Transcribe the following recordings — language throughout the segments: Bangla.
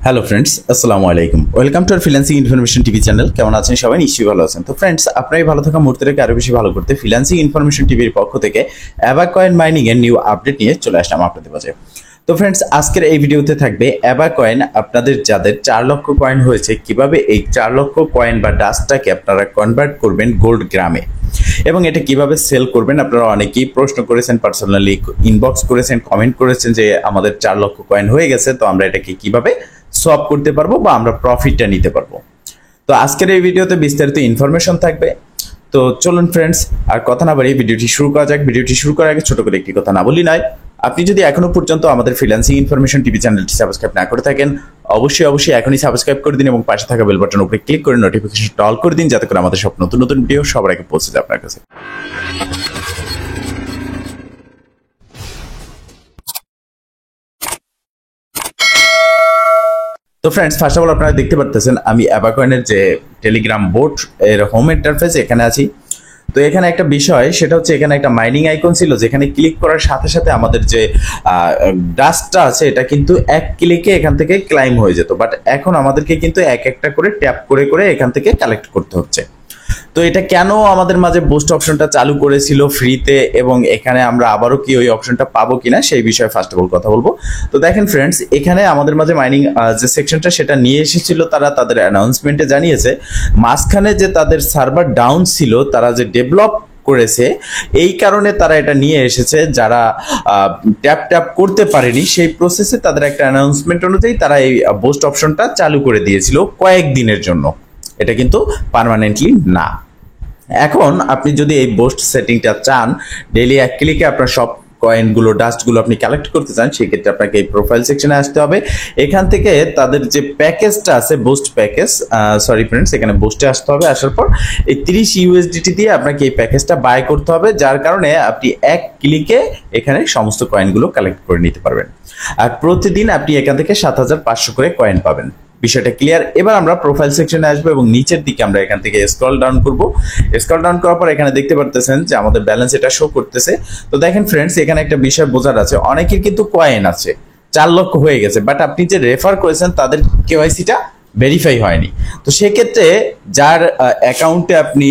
হ্যালো ফ্রেন্ডস, আসসালামু আলাইকুম। Welcome to our freelancing information TV channel. কেমন আছেন সবাই? নিশ্চয়ই ভালো আছেন। তো ফ্রেন্ডস, আপনার ভালো থাকা মুহূর্তটাকে আরো বেশি ভালো করতে ফ্রিল্যান্সিং ইনফরমেশন টিভির পক্ষ থেকে অ্যাবাকয়েন মাইনিং এর নিউ আপডেট নিয়ে চলে আসলাম আপনাদের মাঝে। তো ফ্রেন্ডস, আজকের এই ভিডিওতে থাকবে অ্যাবাকয়েন আপনাদের যাদের 4 লক্ষ কয়েন হয়েছে, কিভাবে এই 4 লক্ষ কয়েন বা ডাস্টটাকে আপনারা কনভার্ট করবেন গোল্ড গ্রামে এবং এটা কিভাবে সেল করবেন। আপনারা অনেকেই প্রশ্ন করেছেন, পার্সোনালি ইনবক্স করেছেন, কমেন্ট করেছেন যে আমাদের 4 লক্ষ কয়েন হয়ে গেছে, তো আমরা এটাকে কিভাবে সলভ করতে পারবো বা আমরা প্রফিটটা নিতে পারবো। তো আজকের এই ভিডিওতে বিস্তারিত ইনফরমেশন থাকবে। তো চলুন ফ্রেন্ডস, আর কথা না বাড়িয়ে ভিডিওটি শুরু করা যাক। ভিডিওটি শুরু করার আগে ছোট করে একটি কথা না বলি নয়, আপনি যদি এখনো পর্যন্ত আমাদের ফ্রিল্যান্সিং ইনফরমেশন টিভি চ্যানেলটি সাবস্ক্রাইব না করে থাকেন, অবশ্যই এখনই সাবস্ক্রাইব করে দিন এবং পাশে থাকা বেল বাটন উপরে ক্লিক করে নোটিফিকেশনটা অল করে দিন, যাতে করে আমাদের সব নতুন নতুন ভিডিও সবার আগে পৌঁছে যায় আপনার কাছে। তো ফ্রেন্ডস, ফার্স্ট অফ অল আপনারা দেখতে পারতেছেন আমি অ্যাবাকয়েনের যে টেলিগ্রাম বোট এর হোম ইন্টারফেস এখানে আছি। তো এখানে একটা বিষয়, সেটা হচ্ছে এখানে একটা মাইনিং আইকন ছিল, যেখানে ক্লিক করার সাথে সাথে আমাদের যে ডাস্টটা আছে এটা কিন্তু এক ক্লিকে এখান থেকে ক্লাইম হয়ে যেত, বাট এখন আমাদেরকে কিন্তু এক একটা করে ট্যাপ করে করে এখান থেকে কালেক্ট করতে হচ্ছে। তো এটা কেন আমাদের মাঝে বুস্ট অপশনটা চালু করেছিল ফ্রিতে, এবং এখানে আমরা আবারও কি ওই অপশনটা পাবো কিনা সেই বিষয়ে ফার্স্ট অফ অল কথা বলবো। তো দেখেন ফ্রেন্ডস, এখানে আমাদের মাঝে মাইনিং যে সেকশনটা সেটা নিয়ে এসেছিল, তারা তাদের অ্যানাউন্সমেন্টে জানিয়েছে মাঝখানে যে তাদের সার্ভার ডাউন ছিল, তারা যে ডেভেলপ করেছে এই কারণে তারা এটা নিয়ে এসেছে। যারা ট্যাপ ট্যাপ করতে পারেনি সেই প্রসেসে তাদের একটা অ্যানাউন্সমেন্ট অনুযায়ী তারা এই বুস্ট অপশনটা চালু করে দিয়েছিল কয়েকদিনের জন্য, এটা কিন্তু পার্মানেন্টলি না। এখন আপনি যদি এই বুস্ট সেটিংটা চান, ডেইলি এক ক্লিকে আপনার সব কয়েনগুলো ডাস্টগুলো আপনি কালেক্ট করতে চান, সেক্ষেত্রে আপনাকে এই প্রোফাইল সেকশনে আসতে হবে। এখান থেকে তাদের যে প্যাকেজটা আছে বুস্ট প্যাকেজ, সরি ফ্রেন্ডস, এখানে বুস্টে আসতে হবে। আসার পর এই 30 ইউএসডিটি দিয়ে আপনাকে এই প্যাকেজটা বাই করতে হবে, যার কারণে আপনি এক ক্লিকে এখানে সমস্ত কয়েনগুলো কালেক্ট করে নিতে পারবেন। আর প্রতিদিন আপনি এখান থেকে 7500 করে কয়েন পাবেন। বিষয়টা ক্লিয়ার। এবার আমরা প্রোফাইল সেকশনে আসবো এবং নিচের দিকে আমরা এখান থেকে স্ক্রল ডাউন করব। স্ক্রল ডাউন করার পর এখানে দেখতে পারতেছেন যে আমাদের ব্যালেন্স এটা শো করতেছে। তো দেখেন ফ্রেন্ডস, এখানে একটা বিষয় বোঝার আছে, অনেকের কিন্তু কয়েন আছে 4 লক্ষ হয়ে গেছে, বাট আপনি যে রেফার করেছেন তাদের কেওয়াইসিটা ভেরিফাই হয়নি। তো সেক্ষেত্রে যার অ্যাকাউন্টে আপনি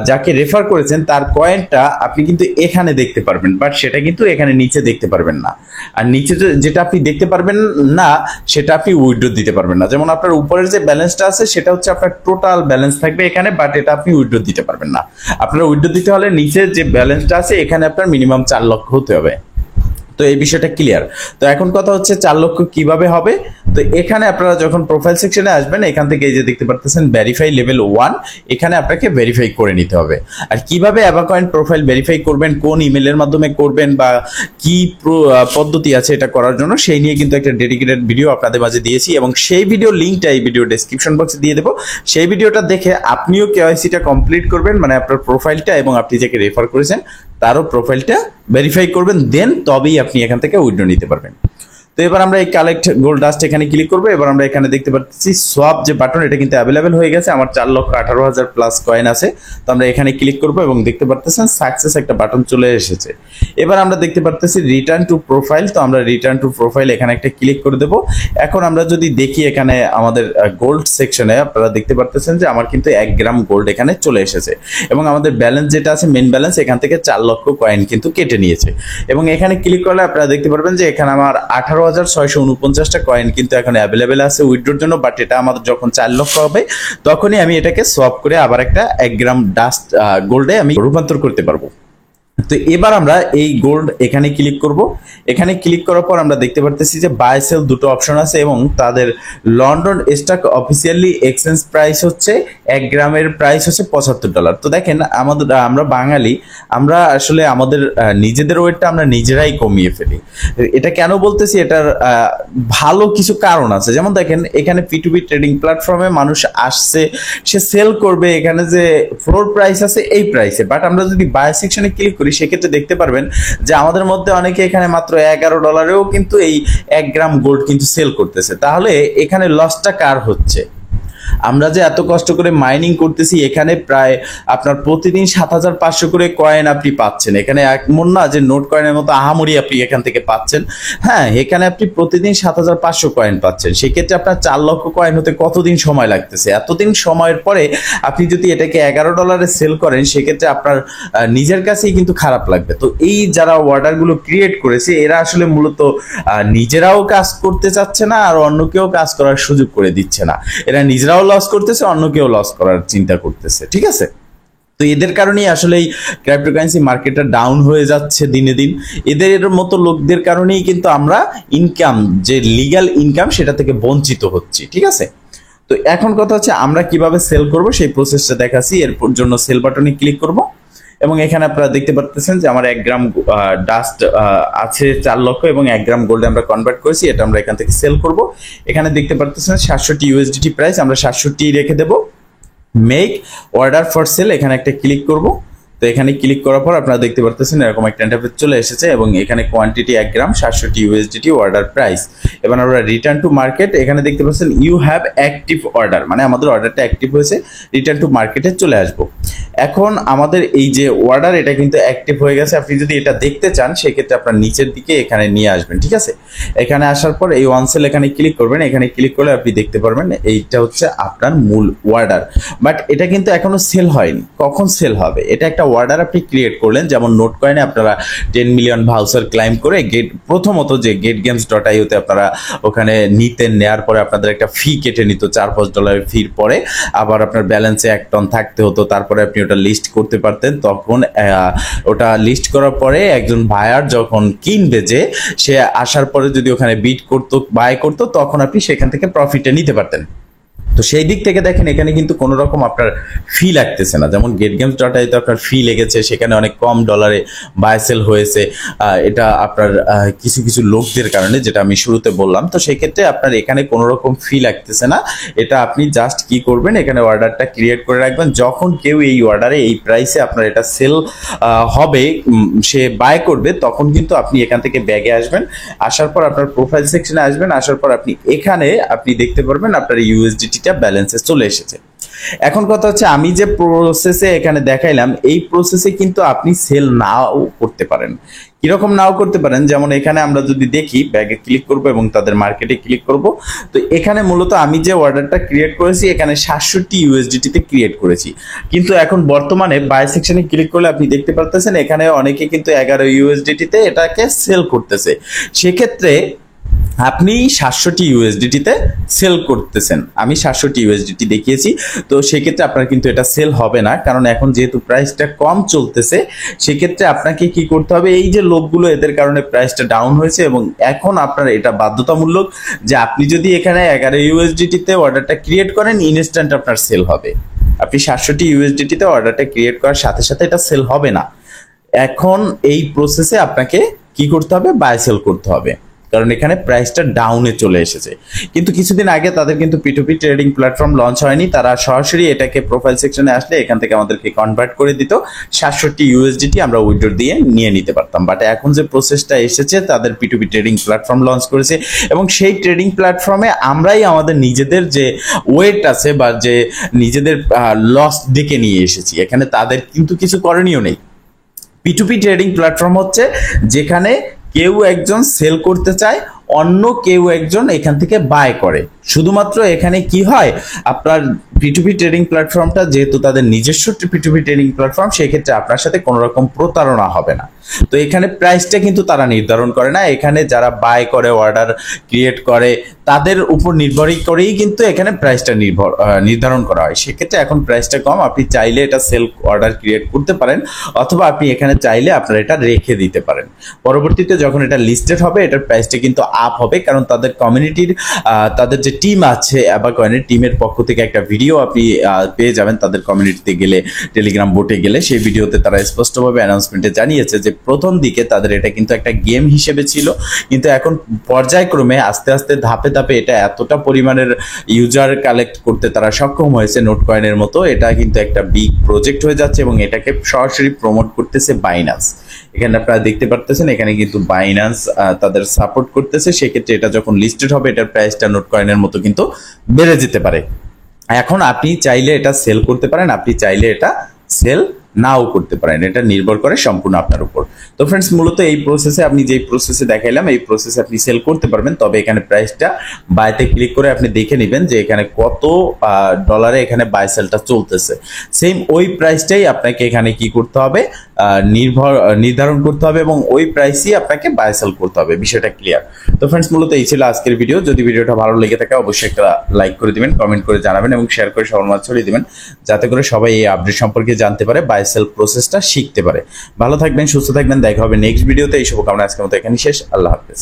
যাকে রেফার করেছেন তার কয়েনটা আপনি কিন্তু এখানে দেখতে পারবেন, বাট সেটা কিন্তু এখানে নিচে দেখতে পারবেন না। আর নিচে যেটা আপনি দেখতে পারবেন না সেটা আপনি উইথড্র দিতে পারবেন না। যেমন আপনার উপরের যে ব্যালেন্সটা আছে সেটা হচ্ছে আপনার টোটাল ব্যালেন্স থাকবে এখানে, বাট এটা আপনি উইথড্র দিতে পারবেন না। আপনার উইথড্র দিতে হলে নিচে যে ব্যালেন্সটা আছে এখানে আপনার মিনিমাম 4 লক্ষ হতে হবে। তো এই বিষয়টা ক্লিয়ার। তো এখন কথা হচ্ছে 4 লক্ষ কিভাবে হবে। তো এখানে আপনারা যখন প্রোফাইল সেকশনে আসবেন, এখান থেকে এই যে দেখতে পারতেছেন ভেরিফাই লেভেল 1, এখানে আপনাকে ভেরিফাই করে নিতে হবে। আর কিভাবে অ্যাবাকয়েন প্রোফাইল ভেরিফাই করবেন, কোন ইমেলের মাধ্যমে করবেন বা কি পদ্ধতি আছে এটা করার জন্য, সেই নিয়ে কিন্তু একটা ডেডিকেটেড ভিডিও আপনাদের মাঝে দিয়েছি এবং সেই ভিডিও লিঙ্কটা এই ভিডিও ডেসক্রিপশন বক্সে দিয়ে দেবো। সেই ভিডিওটা দেখে আপনিও কেওয়াইসিটা কমপ্লিট করবেন, মানে আপনার প্রোফাইলটা এবং আপনি যাকে রেফার করেছেন তারও প্রোফাইলটা ভেরিফাই করবেন, দেন তবেই আপনি এখান থেকে উইথড্র নিতে পারবেন। তো এবার আমরা এই কালেক্ট গোল্ড ডাস্ট এখানে ক্লিক করবো। এবার আমরা এখানে দেখতে পাচ্ছি সোয়াপ যে বাটন, এটা কিন্তু অ্যাভেলেবেল হয়ে গেছে। আমার 4,18,000 প্লাস কয়েন আছে। তো আমরা এখানে ক্লিক করবো এবং দেখতে পারতেছেন সাকসেস একটা বাটন চলে এসেছে। এবার আমরা দেখতে পারতেছি রিটার্ন টু প্রোফাইল। তো আমরা রিটার্ন টু প্রোফাইল এখানে একটা ক্লিক করে দেবো। এখন আমরা যদি দেখি এখানে আমাদের গোল্ড সেকশনে আপনারা দেখতে পারতেছেন যে আমার কিন্তু 1 গ্রাম গোল্ড এখানে চলে এসেছে এবং আমাদের ব্যালেন্স যেটা আছে মেন ব্যালেন্স, এখান থেকে 4 লক্ষ কয়েন কিন্তু কেটে নিয়েছে। এবং এখানে ক্লিক করলে আপনারা দেখতে পারবেন যে এখানে আমার 18,649টা কয়েন কিন্তু এখন অ্যাভেলেবেল আছে উইথড্রোর জন্য, বাট এটা আমাদের যখন 4 লক্ষ হবে তখনই আমি এটাকে সোয়াপ করে আবার একটা 1 গ্রাম ডাস্ট গোল্ডে আমি রূপান্তর করতে পারবো। তো এবার আমরা এই গোল্ড এখানে ক্লিক করব। এখানে ক্লিক করার পর আমরা দেখতে পারতেছি যে বাই সেল দুটো অপশন আছে এবং তাদের London stock officially exchange price হচ্ছে 1 গ্রামের প্রাইস হচ্ছে $75। তো দেখেন আমরা বাঙালি, আমরা আসলে আমাদের নিজেদের ওয়েটটা আমরা নিজেরাই কমিয়ে ফেলি। এটা কেন বলতেছি, এটার ভালো কিছু কারণ আছে। যেমন দেখেন এখানে P2P ট্রেডিং প্ল্যাটফর্মে মানুষ আসছে, সে সেল করবে, এখানে যে ফ্লোর প্রাইস আছে এই প্রাইসে, বাট আমরা যদি বাই সেকশনে ক্লিক করি সেক্ষেত্রে দেখতে পারবেন যে আমাদের মধ্যে অনেকে এখানে মাত্র $11 কিন্তু এই 1 গ্রাম গোল্ড কিন্তু সেল করতেছে। তাহলে এখানে লসটা কার হচ্ছে? আমরা যে এত কষ্ট করে মাইনিং করতেছি, এখানে প্রায় আপনার প্রতিদিন 7,500 করে কয়েন আপনি পাচ্ছেন। এখানে এমন না যে নোট কয়েনের মতো আহামরি আপনি এখান থেকে পাচ্ছেন। হ্যাঁ, এখানে আপনি প্রতিদিন 7,500 কয়েন পাচ্ছেন। সেক্ষেত্রে আপনার 4 লক্ষ কয়েন হতে কতদিন সময় লাগতেছে? এতদিন সময়ের পরে আপনি যদি এটাকে $11 সেল করেন, সেক্ষেত্রে আপনার নিজের কাছেই কিন্তু খারাপ লাগবে। তো এই যারা অর্ডারগুলো ক্রিয়েট করেছে, এরা আসলে মূলত নিজেরাও কাজ করতে চাচ্ছে না, আর অন্যকেও কাজ করার সুযোগ করে দিচ্ছে না। এরা নিজেরাও লস করতেছে, অন্যকেও লস করার চিন্তা করতেছে। ঠিক আছে, তো এদের কারণেই আসলে এই ক্রিপ্টোকারেন্সি মার্কেটটা ডাউন হয়ে যাচ্ছে দিনে দিন। এদের মতো লোকদের কারণেই কিন্তু আমরা ইনকাম, যে লিগ্যাল ইনকাম, সেটা থেকে বঞ্চিত হচ্ছি। ঠিক আছে, তো এখন কথা হচ্ছে আমরা কিভাবে সেল করব সেই প্রসেসটা দেখাচ্ছি। এর জন্য সেল বাটনে ক্লিক করব, এবং এখানে আপনারা দেখতে পাচ্ছেন যে আমার 1 গ্রাম ডাস্ট আছে 4 লক্ষ, এবং 1 গ্রাম গোল্ডে আমরা কনভার্ট করেছি। এটা আমরা এখান থেকে সেল করব। এখানে দেখতে পাচ্ছেন 700 USDT প্রাইস, আমরা 700 রেখে দেব। মেক অর্ডার ফর সেল, এখানে একটা ক্লিক করব। তো এখানে ক্লিক করার পর আপনারা দেখতে পাচ্ছেন এরকম একটা ইন্টারফেস চলে এসেছে, এবং এখানে কোয়ান্টিটি 1 গ্রাম 700 USDT অর্ডার প্রাইস। এবার আমরা রিটার্ন টু মার্কেট, এখানে দেখতে পাচ্ছেন ইউ হ্যাভ অ্যাক্টিভ অর্ডার, মানে আমাদের অর্ডারটা অ্যাক্টিভ হয়েছে। রিটার্ন টু মার্কেটে চলে আসবো। এখন আমাদের এই যে অর্ডার, এটা কিন্তু অ্যাক্টিভ হয়ে গেছে। আপনি যদি এটা দেখতে চান, সেক্ষেত্রে আপনার নিচের দিকে এখানে নিয়ে আসবেন। ঠিক আছে, এখানে আসার পর এই ওয়ান সেল এখানে ক্লিক করবেন। এখানে ক্লিক করলে আপনি দেখতে পারবেন এইটা হচ্ছে আপনার মূল অর্ডার, বাট এটা কিন্তু এখনো সেল হয়নি। কখন সেল হবে? এটা একটা অর্ডার আপনি ক্রিয়েট করলেন, যেমন নোট কয়েনে আপনারা 10 মিলিয়ন ভাউচার ক্লাইম করে প্রথমত যে getgames.io তে আপনারা ওখানে নিতেন, নেওয়ার পরে আপনাদের একটা ফি কেটে নিত, $4-5 ফির পরে আবার আপনার ব্যালেন্সে 1 টন থাকতে হতো। তারপরে আপনি ওটা লিস্ট করতে পারতেন। তখন ওটা লিস্ট করার পরে একজন বায়ার যখন কিনবে, যে সে আসার পরে যদি ওখানে বিড করতো, বাই করতো, তখন আপনি সেখান থেকে প্রফিটে নিতে পারতেন। তো সেই দিক থেকে দেখেন, এখানে কিন্তু কোনো রকম আপনার ফি লাগতেছে না। যেমন getgames.io তে আপনার ফি লেগেছে, সেখানে অনেক কম ডলারে বাই সেল হয়েছে। এটা আপনার কিছু কিছু লোকদের কারণে, যেটা আমি শুরুতে বললাম। তো সেক্ষেত্রে আপনার এখানে কোনো রকম ফি লাগতেছে না। এটা আপনি জাস্ট কি করবেন, এখানে অর্ডারটা ক্রিয়েট করে রাখবেন। যখন কেউ এই অর্ডারে এই প্রাইসে আপনার এটা সেল হবে, সে বাই করবে, তখন কিন্তু আপনি এখান থেকে ব্যাগে আসবেন। আসার পর আপনার প্রোফাইল সেকশনে আসবেন। আসার পর আপনি এখানে আপনি দেখতে পারবেন আপনার USDT ব্যালেন্সে চলে এসেছে। এখন কথা হচ্ছে, আমি যে প্রসেসে এখানে দেখাইলাম, এই প্রসেসে কিন্তু আপনি সেল নাও করতে পারেন। কিরকম নাও করতে পারেন? যেমন এখানে আমরা যদি দেখি, ব্যাগে ক্লিক করব এবং তাদের মার্কেটে ক্লিক করব। তো এখানে মূলত আমি যে অর্ডারটা ক্রিয়েট করেছি, এখানে 700 USDT তে ক্রিয়েট করেছি। কিন্তু এখন বর্তমানে বাই সেকশনে ক্লিক করলে আপনি দেখতে পারতেছেন এখানে অনেকে কিন্তু 11 USDT তে এটাকে সেল করতেছে। সেক্ষেত্রে আপনি 700 USDT তে সেল করতেছেন, আমি 700 USDT দেখিয়েছি। তো সেক্ষেত্রে আপনার কিন্তু এটা সেল হবে না, কারণ এখন যেহেতু প্রাইসটা কম চলতেছে, সেক্ষেত্রে আপনাকে কি করতে হবে, এই যে লোকগুলো, এদের কারণে প্রাইসটা ডাউন হয়েছে, এবং এখন আপনার এটা বাধ্যতামূলক যে আপনি যদি এখানে 11 USDT তে অর্ডারটা ক্রিয়েট করেন, ইনস্ট্যান্ট আপনার সেল হবে। আপনি 700 USDT তে অর্ডারটা ক্রিয়েট করার সাথে সাথে এটা সেল হবে না। এখন এই প্রসেসে আপনাকে কি করতে হবে, বাই সেল করতে হবে, কারণ এখানে প্রাইসটা ডাউনে চলে এসেছে। কিন্তু কিছুদিন আগে তাদের কিন্তু P2P ট্রেডিং প্ল্যাটফর্ম লঞ্চ হয়নি। তারা সরাসরি এটাকে প্রোফাইল সেকশনে আসলে এখান থেকে আমাদেরকে কনভার্ট করে দিত। 700 USDT আমরা উইথড্র দিয়ে নিয়ে নিতে পারতাম। বাট এখন যে প্রসেসটা এসেছে, তাদের P2P ট্রেডিং প্ল্যাটফর্ম লঞ্চ করেছে, এবং সেই ট্রেডিং প্ল্যাটফর্মে আমরাই আমাদের নিজেদের যে ওয়েট আছে বা যে নিজেদের লস ডেকে নিয়ে এসেছি। এখানে তাদের কিন্তু কিছু করণীয় নেই। P2P ট্রেডিং প্ল্যাটফর্ম হচ্ছে যেখানে কেউ একজন সেল করতে চায়, অন্য কেউ একজন এখান থেকে বাই করে। শুধুমাত্র এখানে কি হয়, আপনার P2P ট্রেডিং প্ল্যাটফর্মটা যেহেতু তাদের নিজস্ব P2P ট্রেডিং প্ল্যাটফর্ম, সেক্ষেত্রে আপনার সাথে কোনো রকম প্রতারণা হবে না। তো এখানে প্রাইসটা কিন্তু তারা নির্ধারণ করে না। এখানে যারা বাই করে, অর্ডার ক্রিয়েট করে, তাদের উপর নির্ভর করেই কিন্তু এখানে প্রাইসটা নির্ধারণ করা হয়। সেক্ষেত্রে এখন প্রাইসটা কম, আপনি চাইলে এটা সেল অর্ডার ক্রিয়েট করতে পারেন, অথবা আপনি এখানে চাইলে আপনারা এটা রেখে দিতে পারেন। পরবর্তীতে যখন এটা লিস্টেড হবে, এটার প্রাইসটা কিন্তু আপ হবে, কারণ তাদের কমিউনিটির তাদের যে টিম আছে, অ্যাবাকয়েনের টিমের পক্ষ থেকে একটা ভিডিও আপনি পেয়ে যাবেন। তাদের কমিউনিটিতে গেলে, টেলিগ্রাম বোটে গেলে, সেই ভিডিওতে তারা স্পষ্টভাবে অ্যানাউন্সমেন্টে জানিয়েছে যে প্রথম দিকে তাদের এটা কিন্তু একটা গেম হিসেবে ছিল, কিন্তু এখন পর্যায়ক্রমে আস্তে আস্তে ধাপে ধাপে এটা এতটা পরিমাণের ইউজার কালেক্ট করতে তারা সক্ষম হয়েছে, নোট কয়েনের মতো। এটা কিন্তু একটা বিগ প্রজেক্ট হয়ে যাচ্ছে, এবং এটাকে সরাসরি প্রমোট করতেছে বাইন্যান্স। এখানে আপনারা দেখতে পারতেছেন, এখানে কিন্তু বাইন্যান্স তাদের সাপোর্ট করতেছে। সেক্ষেত্রে এটা যখন লিস্টেড হবে, এটার প্রাইসটা নোট কয়েনের মতো কিন্তু বেড়ে যেতে পারে। এখন আপনি চাইলে এটা সেল করতে পারেন, আপনি চাইলে এটা সেল নাও করতে পারেন, এটা নির্ভর করে সম্পূর্ণ আপনার উপর। তো ফ্রেন্ডস, মূলত এই প্রসেসে আপনি যেই প্রসেসে দেখাইলাম এই প্রসেসে আপনি সেল করতে পারবেন। তবে এখানে প্রাইসটা বাইতে ক্লিক করে আপনি দেখে নেবেন যে এখানে কত ডলারে এখানে বাই সেলটা চলতেছে। সেম ওই প্রাইসটাই আপনাকে এখানে কি করতে হবে, নির্ধারণ করতে হবে এবং ওই প্রাইসই আপনাকে বাই সেল করতে হবে। বিষয়টা ক্লিয়ার? তো ফ্রেন্ডস, মূলত এই ছিল আজকের ভিডিও। যদি ভিডিওটা ভালো লেগে থাকে অবশ্যই একটা লাইক করে দিবেন, কমেন্ট করে জানাবেন এবং শেয়ার করে সবার মাঝে ছড়িয়ে দিবেন, যাতে করে সবাই এই আপডেট সম্পর্কে জানতে পারে, বাই সেল প্রসেসটা শিখতে পারে। ভালো থাকবেন, সুস্থ থাকবেন, দেখা হবে নেক্সট ভিডিওতে। এই শুভকামনা আজকের মতো এখানে শেষ। আল্লাহ হাফেজ।